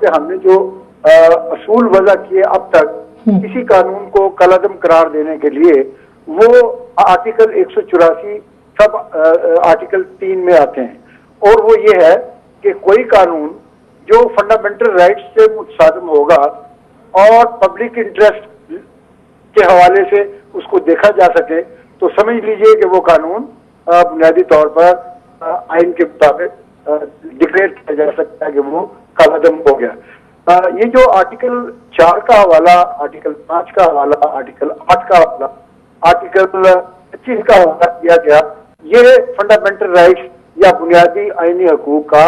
کہ ہم نے جو اصول وضع کیے اب تک کسی قانون کو کالعدم قرار دینے کے لیے، وہ آرٹیکل 184 سب آرٹیکل 3 میں آتے ہیں، اور وہ یہ ہے کہ کوئی قانون جو فنڈامنٹل رائٹس سے متصادم ہوگا اور پبلک انٹرسٹ کے حوالے سے اس کو دیکھا جا سکے تو سمجھ لیجئے کہ وہ قانون بنیادی طور پر آئین کے مطابق ڈکلیئر کیا جا سکتا ہے کہ وہ کالعدم ہو گیا۔ یہ جو آرٹیکل 4 کا حوالہ، آرٹیکل 5 کا حوالہ، آرٹیکل 8 کا حوالہ، آرٹیکل 25 کا حوالہ کیا گیا، یہ فنڈامنٹل رائٹس یا بنیادی آئینی حقوق کا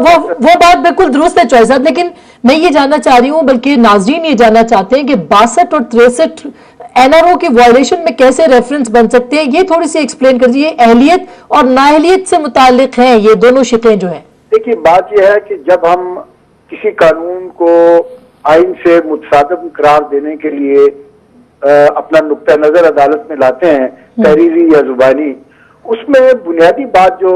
وہ بات بالکل درست ہے چوہے صاحب، لیکن میں یہ جاننا چاہ رہی ہوں، بلکہ ناظرین یہ جاننا چاہتے ہیں کہ 62 اور 63 NRO کے وائلیشن میں کیسے ریفرنس بن سکتے ہیں، یہ تھوڑی سی ایکسپلین کر دیجیے۔ اہلیت اور نااہلیت سے متعلق ہیں یہ دونوں شقیں جو ہیں۔ دیکھیے بات یہ ہے کہ جب ہم کسی قانون کو آئین سے متصادم قرار دینے کے لیے اپنا نقطہ نظر عدالت میں لاتے ہیں، تحریری یا زبانی، اس میں بنیادی بات جو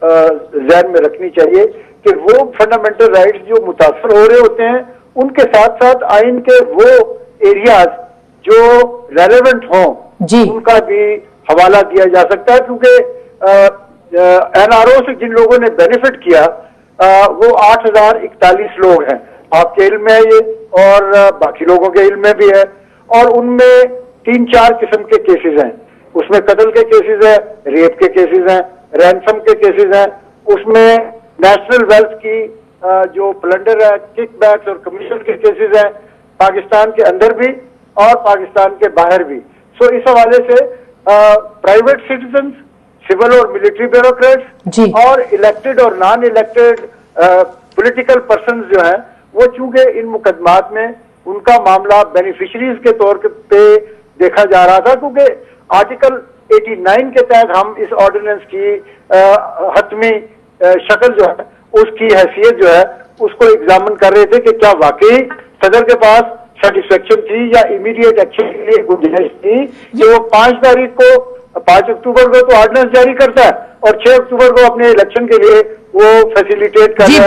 ذہن میں رکھنی چاہیے کہ وہ فنڈامنٹل رائٹس جو متاثر ہو رہے ہوتے ہیں ان کے ساتھ ساتھ آئین کے وہ ایریاز جو ریلیونٹ ہوں ان کا بھی حوالہ دیا جا سکتا ہے، کیونکہ NRO سے جن لوگوں نے بینیفٹ کیا وہ 8041 لوگ ہیں، آپ کے علم میں ہے یہ اور باقی لوگوں کے علم میں بھی ہے، اور ان میں 3-4 قسم کے کیسز ہیں، اس میں قتل کے کیسز ہیں، ریپ کے کیسز ہیں، رینسم کے کیسز ہیں، اس میں نیشنل ویلتھ کی جو پلنڈر ہے، کک بیکس اور کمیشن کے کیسز ہیں، پاکستان کے اندر بھی اور پاکستان کے باہر بھی۔ سو اس حوالے سے پرائیویٹ سٹیزنز، سول اور ملٹری بیوروکریٹس اور الیکٹڈ اور نان الیکٹڈ پولیٹیکل پرسنز جو ہیں، وہ چونکہ ان مقدمات میں ان کا معاملہ بینیفیشریز کے طور پہ دیکھا جا رہا تھا، کیونکہ آرٹیکل 89 کے تحت ہم اس آرڈیننس کی حتمی شکل جو ہے، اس کی حیثیت جو ہے اس کو ایگزامن کر رہے تھے کہ کیا واقعی صدر کے پاس سیٹسفیکشن تھی یا امیڈیٹ ایکشن کے لیے گنجائش تھی کہ وہ 5 اکتوبر کو تو آرڈیننس جاری کرتا ہے اور 6 اکتوبر کو اپنے الیکشن کے لیے وہ فیسیلیٹیٹ کر رہا ہے۔ جی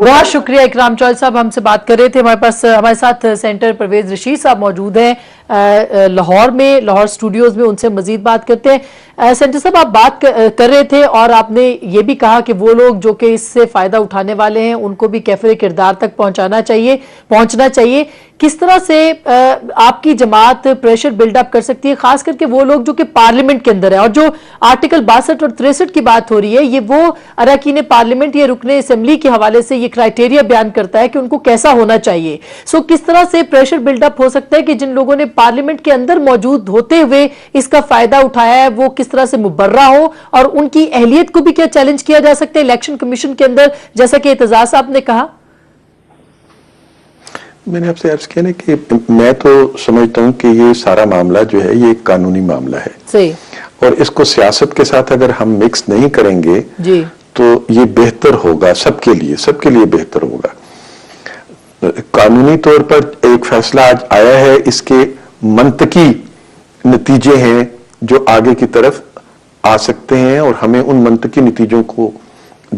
بہت شکریہ اکرام چوہل صاحب ہم سے بات کر رہے تھے۔ ہمارے ساتھ سینٹر پرویز رشید صاحب موجود ہیں لاہور میں، لاہور اسٹوڈیوز میں، ان سے مزید بات کرتے ہیں۔ سینٹر صاحب آپ بات کر رہے تھے اور آپ نے یہ بھی کہا کہ وہ لوگ جو کہ اس سے فائدہ اٹھانے والے ہیں ان کو بھی کیفر کردار تک پہنچنا چاہیے۔ کس طرح سے آپ کی جماعت پریشر بلڈ اپ کر سکتی ہے، خاص کر کے وہ لوگ جو کہ پارلیمنٹ کے اندر ہیں، اور جو آرٹیکل 62 اور 63 کی بات ہو رہی ہے یہ وہ اراکین پارلیمنٹ یا رکن اسمبلی کے حوالے سے یہ کرائیٹیریا بیان کرتا ہے کہ ان کو کیسا ہونا چاہیے۔ سو کس طرح سے پریشر بلڈ اپ ہو سکتا ہے کہ جن لوگوں نے پارلیمنٹ کے اندر موجود ہوتے ہوئے اس کا فائدہ اٹھایا ہے وہ کس طرح سے مبرہ ہو، اور ان کی اہلیت کو بھی کیا چیلنج کیا جا سکتا ہے الیکشن کمیشن کے اندر، جیسا کہ اعتزاز صاحب نے کہا؟ میں نے آپ سے عرض کیا نا کہ میں تو سمجھتا ہوں کہ یہ سارا معاملہ جو ہے یہ ایک قانونی معاملہ ہے، صحیح، اور اس کو سیاست کے ساتھ اگر ہم مکس نہیں کریں گے تو یہ بہتر ہوگا، سب کے لیے بہتر ہوگا۔ قانونی طور پر ایک فیصلہ آج آیا ہے، اس کے منطقی نتیجے ہیں جو آگے کی طرف آ سکتے ہیں، اور ہمیں ان منطقی نتیجوں کو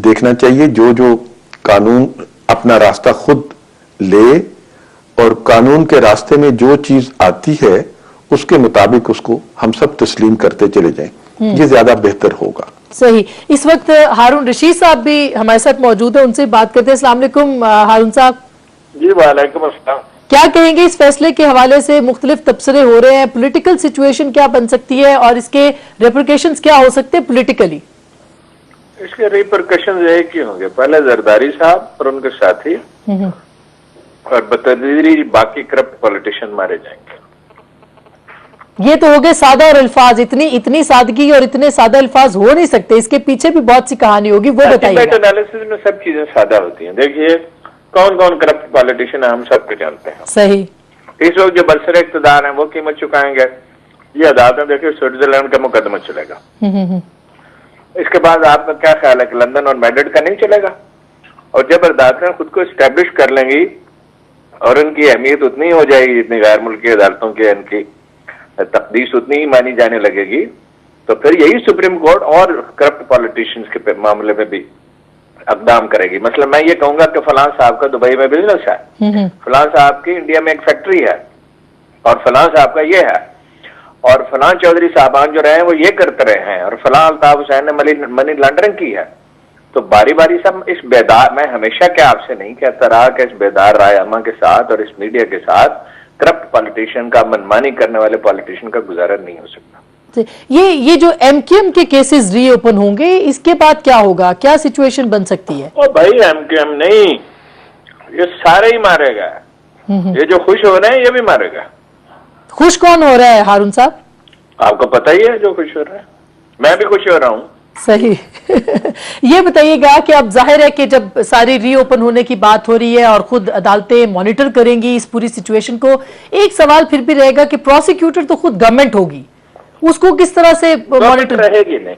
دیکھنا چاہیے۔ جو قانون اپنا راستہ خود لے اور قانون کے راستے میں جو چیز آتی ہے اس کے مطابق اس کو ہم سب تسلیم کرتے چلے جائیں، یہ زیادہ بہتر ہوگا۔ صحیح۔ اس وقت ہارون رشید صاحب بھی ہمارے ساتھ موجود ہیں، ان سے بات کرتے ہیں۔ السلام علیکم ہارون صاحب۔ جی وعلیکم السلام۔ کیا کہیں گے اس فیصلے کے حوالے سے؟ مختلف تبصرے ہو رہے ہیں، پولیٹیکل سچویشن کیا بن سکتی ہے اور اس کے ریپرکیشنز کیا ہو سکتے ہیں پولیٹیکلی؟ اس کے ریپرکیشنز یہی کی ہوں گے، پہلے زرداری صاحب اور ان کے ساتھی اور بتدریج باقی کرپٹ پولیٹیشین مارے جائیں گے۔ یہ تو ہو گئے سادہ اور الفاظ، اتنی سادگی اور اتنے سادہ الفاظ ہو نہیں سکتے، اس کے پیچھے بھی بہت سی کہانی ہوگی، وہ بتائیے۔ انالیسس میں سب چیزیں سادہ ہوتی ہیں۔ دیکھیے کون کرپٹ پالیٹیشین ہم سب کو جانتے ہیں۔ صحیح۔ اس وقت جو برسر اقتدار ہیں وہ قیمت چکائیں گے۔ یہ عدالتیں دیکھیے سوئٹزرلینڈ کا مقدمہ چلے گا، اس کے بعد آپ کا کیا خیال ہے کہ لندن اور میڈرڈ کا نہیں چلے گا؟ اور جب عدالتیں خود کو اسٹیبلش کر لیں گی اور ان کی اہمیت اتنی ہو جائے گی جتنی غیر ملکی عدالتوں کے ان کی تقدیس اتنی ہی مانی جانے لگے گی، تو پھر یہی سپریم کورٹ اور کرپٹ پالیٹیشینز کے معاملے میں بھی اقدام کرے گی. مثلا میں یہ کہوں گا کہ فلاں صاحب کا دبئی میں بزنس ہے, فلاں صاحب کی انڈیا میں ایک فیکٹری ہے, اور فلاں صاحب کا یہ ہے, اور فلاں چودھری صاحبان جو رہے ہیں وہ یہ کرتے رہے ہیں, اور فلاں الطاف حسین نے منی لانڈرنگ کی ہے. تو باری باری سب اس بیدار, میں ہمیشہ کیا آپ سے نہیں کہتا رہا کہ اس بیدار رائے عامہ کے ساتھ اور اس میڈیا کے ساتھ کرپٹ پالیٹیشین کا, منمانی کرنے والے پالیٹیشین کا گزارا نہیں ہو سکتا. یہ جو ایم کیو ایم کے کیسز ری اوپن ہوں گے, اس کے بعد کیا ہوگا, کیا سچویشن بن سکتی ہے؟ بھائی ایم کیو ایم نہیں, یہ سارے ہی مارے گا. یہ جو خوش ہو رہے ہیں یہ بھی مارے گا. خوش کون ہو رہا ہے ہارون صاحب؟ آپ کو پتہ ہی ہے جو خوش ہو رہا ہے, میں بھی خوش ہو رہا ہوں. صحیح. یہ بتائیے گا کہ اب ظاہر ہے کہ جب ساری ری اوپن ہونے کی بات ہو رہی ہے اور خود عدالتیں مانیٹر کریں گی اس پوری سچویشن کو, ایک سوال پھر بھی رہے گا کہ پروسیکیوٹر تو خود گورنمنٹ ہوگی, اس کو کس طرح سے مانیٹر رہے گی؟ نہیں,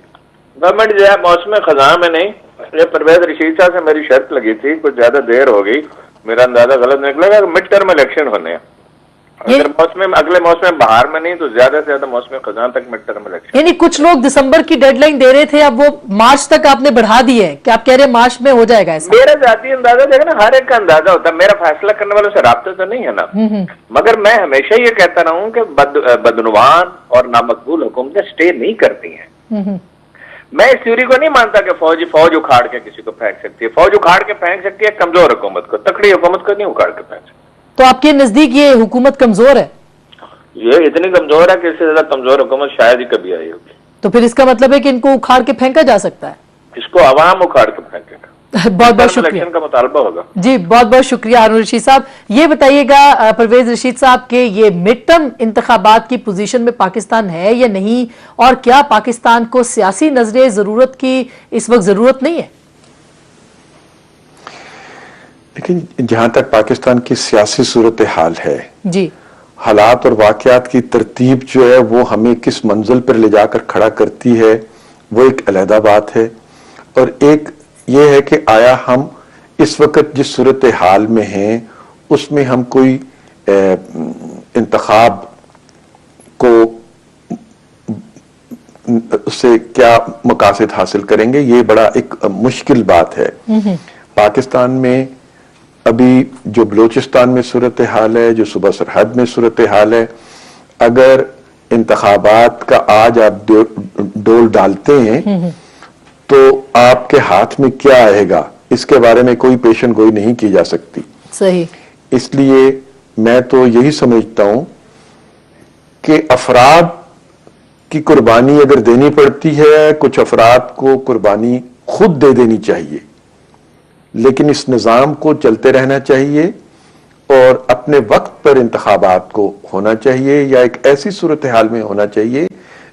گورنمنٹ جو ہے موسم خزاں میں نہیں. یہ پرویز رشید صاحب سے میری شرط لگی تھی, کچھ زیادہ دیر ہو گئی, میرا اندازہ غلط نکلے گا, مڈ ٹرم الیکشن ہونے ہیں. اگر اگلے موسم بہار میں نہیں تو زیادہ سے زیادہ موسم خزاں تک مڈ ٹرم الیکشن. یعنی کچھ لوگ دسمبر کی ڈیڈ لائن دے رہے تھے, اب وہ مارچ تک آپ نے بڑھا دی ہے, کہ آپ کہہ رہے ہیں مارچ میں ہو جائے گا ایسا؟ میرا ذاتی اندازہ دیکھیں نا, ہر ایک کا اندازہ ہوتا ہے, میرا فیصلہ کرنے والوں سے رابطہ تو نہیں ہے نا. مگر میں ہمیشہ یہ کہتا رہا ہوں کہ بدعنوان اور نامقبول حکومتیں سٹے نہیں کرتی ہیں. میں اس تھیوری کو نہیں مانتا کہ فوج اکھاڑ کے کسی کو پھینک سکتی ہے. فوج اکھاڑ کے پھینک سکتی ہے کمزور حکومت کو, تکڑی حکومت کو نہیں اکھاڑ کے پھینک سکتی. تو آپ کے نزدیک یہ حکومت کمزور ہے؟ یہ اتنی کمزور ہے کہ اس سے زیادہ کمزور حکومت شاید ہی کبھی آئی ہوگی. تو پھر اس کا مطلب ہے کہ ان کو اکھاڑ کے پھینکا جا سکتا ہے؟ اس کو عوام اکھاڑ کے پھینکے گا. بہت بہت شکریہ. الیکشن کا مطالبہ ہوگا. جی بہت بہت شکریہ ہارون رشید صاحب. یہ بتائیے گا پرویز رشید صاحب کہ یہ مڈ ٹرم انتخابات کی پوزیشن میں پاکستان ہے یا نہیں, اور کیا پاکستان کو سیاسی نظر ضرورت کی اس وقت ضرورت نہیں ہے؟ لیکن جہاں تک پاکستان کی سیاسی صورتحال ہے, جی, حالات اور واقعات کی ترتیب جو ہے وہ ہمیں کس منزل پر لے جا کر کھڑا کرتی ہے وہ ایک علیحدہ بات ہے. اور ایک یہ ہے کہ آیا ہم اس وقت جس صورتحال میں ہیں اس میں ہم کوئی انتخاب کو اس سے کیا مقاصد حاصل کریں گے, یہ بڑا ایک مشکل بات ہے. پاکستان میں ابھی جو بلوچستان میں صورتحال ہے, جو صوبہ سرحد میں صورتحال ہے, اگر انتخابات کا آج آپ ڈول ڈالتے ہیں تو آپ کے ہاتھ میں کیا آئے گا اس کے بارے میں کوئی پیشن گوئی نہیں کی جا سکتی. صحیح. اس لیے میں تو یہی سمجھتا ہوں کہ افراد کی قربانی اگر دینی پڑتی ہے, کچھ افراد کو قربانی خود دے دینی چاہیے, لیکن اس نظام کو چلتے رہنا چاہیے اور اپنے وقت پر انتخابات کو ہونا چاہیے, یا ایک ایسی صورتحال میں ہونا چاہیے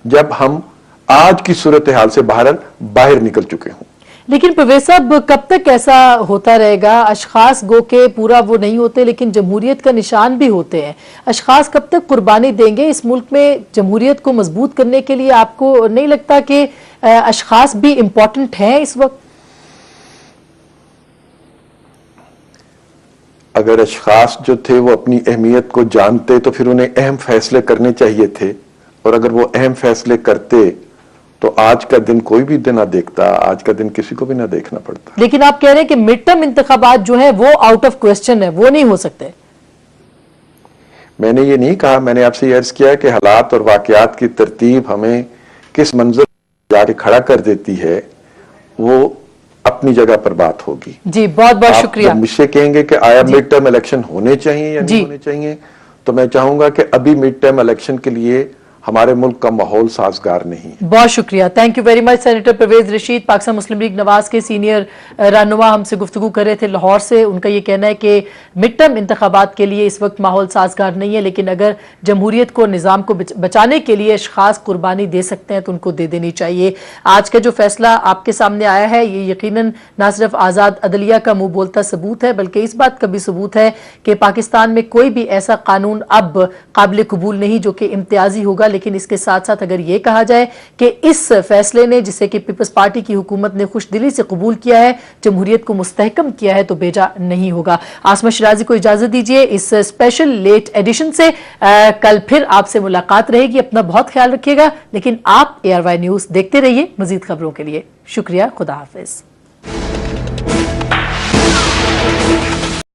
جب ہم آج کی صورتحال سے باہر نکل چکے ہوں. لیکن پرویز صاحب کب تک ایسا ہوتا رہے گا؟ اشخاص گو کے پورا وہ نہیں ہوتے لیکن جمہوریت کا نشان بھی ہوتے ہیں. اشخاص کب تک قربانی دیں گے اس ملک میں جمہوریت کو مضبوط کرنے کے لیے؟ آپ کو نہیں لگتا کہ اشخاص بھی امپورٹنٹ ہیں اس وقت؟ اگر اشخاص جو تھے وہ اپنی اہمیت کو جانتے تو پھر انہیں اہم فیصلے کرنے چاہیے تھے, اور اگر وہ اہم فیصلے کرتے تو آج کا دن کوئی بھی نہ دیکھتا, آج کا دن کسی کو بھی نہ دیکھنا پڑتا. لیکن آپ کہہ رہے ہیں کہ مڈ ٹرم انتخابات جو ہیں وہ آؤٹ آف کوسچن ہے, وہ نہیں ہو سکتے. میں نے یہ نہیں کہا, میں نے آپ سے یہ عرض کیا کہ حالات اور واقعات کی ترتیب ہمیں کس منظر جا کے کھڑا کر دیتی ہے وہ اپنی جگہ پر بات ہوگی. جی بہت بہت شکریہ. مجھ سے کہیں گے کہ آیا مڈ ٹرم الیکشن ہونے چاہیے یا نہیں ہونے چاہیے, تو میں چاہوں گا کہ ابھی مڈ ٹرم الیکشن کے لیے ہمارے ملک کا ماحول سازگار نہیں. بہت شکریہ. Thank you very much. Senator Parvez Rashid Pakistan Muslim League Nawaz کے سینئر رہنما ہم سے گفتگو کر رہے تھے لاہور سے. ان کا یہ کہنا ہے کہ مڈ ٹرم انتخابات کے لیے اس وقت ماحول سازگار نہیں ہے, لیکن اگر جمہوریت کو نظام کو بچانے کے لیے اشخاص قربانی دے سکتے ہیں تو ان کو دے دینی چاہیے. آج کا جو فیصلہ آپ کے سامنے آیا ہے یہ یقیناً نہ صرف آزاد عدلیہ کا منہ بولتا ثبوت ہے بلکہ اس بات کا بھی ثبوت ہے کہ پاکستان میں کوئی بھی ایسا قانون اب قابل قبول نہیں جو کہ امتیازی ہوگا. لیکن اس کے ساتھ ساتھ اگر یہ کہا جائے کہ اس فیصلے نے جسے کہ پیپلز پارٹی کی حکومت نے خوش دلی سے قبول کیا ہے, جمہوریت کو مستحکم کیا ہے, تو بیجا نہیں ہوگا. عاصمہ شیرازی کو اجازت دیجیے اس اسپیشل لیٹ ایڈیشن سے. کل پھر آپ سے ملاقات رہے گی. اپنا بہت خیال رکھیے گا, لیکن آپ ARY نیوز دیکھتے رہیے مزید خبروں کے لیے. شکریہ. خدا حافظ.